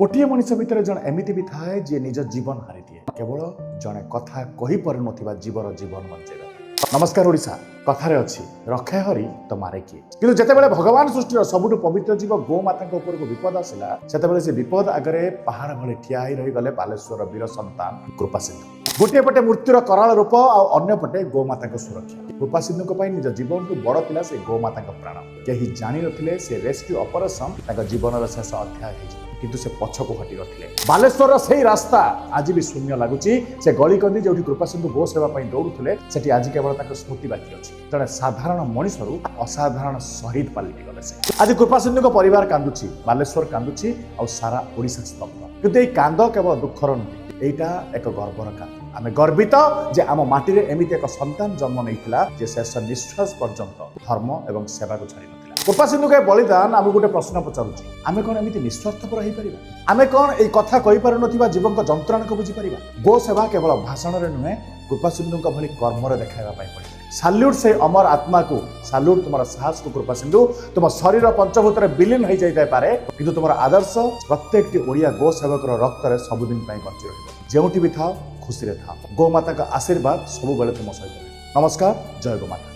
गोटे मनीष भितर जन एमती भी थाए जे निज जीवन हारी दिए केवल जड़े कथा कही पार न जीवर जीवन बंचेगा। नमस्कार ओडिशा कथारे अच्छी रखे हरि तो मारे किए किंतु जितेबाला भगवान सृष्टि सबुठ पवित्र जीव गोमाता उपर को विपद आसला से विपद आगे पहाड़ भली ठिया रही गले बालेश्वर वीर संतान कृपा सिंधु। गोटे पटे मृत्युर कराल रूप आन्य पटे गोमाता सुरक्षा। कृपा सिंधु निज जीवन को बड़ थिला से गोमाता प्राण कहीं जानी नथिले से रेस्क्यू ऑपरेशन जीवन शेष अध्याय किंतु से पछको हटी रथिले। बालेश्वर से रास्ता आज भी शून्य लगुच से गलिकंदी जो कृपा सिंधु गो सेवा दौड़ुले से आज केवल स्मृति बाकी अच्छी जड़े साधारण मनीषरू असाधारण शहीद पलटि गले से आज कृपा सिंधु परिवार कांदुची बालेश्वर कांदुची और सारा ओडिशा स्तब्ध किंतु ये कांद केवल दुखर नुहे एटा एक गर्वर कांद। आम गर्वित जे आम माटी रे एमिति एक संतान जन्म नहीं जे शेष निश्वास पर्यंत धर्म एवं सेवा को छाड़ी नथिला। कृपा सिंधु के बलिदान आम गोटे प्रश्न पचारुची आमे कौन एमिति निस्वार्थपर हो पारिबा आमे कौन ए कथा कहि पार नथिबा जीवन को जंत्रणा को बुझी पारिबा। गो सेवा केवल भाषण रे नुहे कृपा सिंधु भली कर्म रे देखाइबा पई पड़े। साल्यूट से अमर आत्मा को साल्यूट तुम साहस को कृपा सिंधु तुम शरीर पंचभूत विलीन हो जाए पारे किंतु तुम आदर्श प्रत्येक ओडिया गो सेवक रक्त रे सबुदिन बची रही जो भी था खुशी रे था। गोमाता का आशीर्वाद सब तुम सहित। नमस्कार जय गोमाता।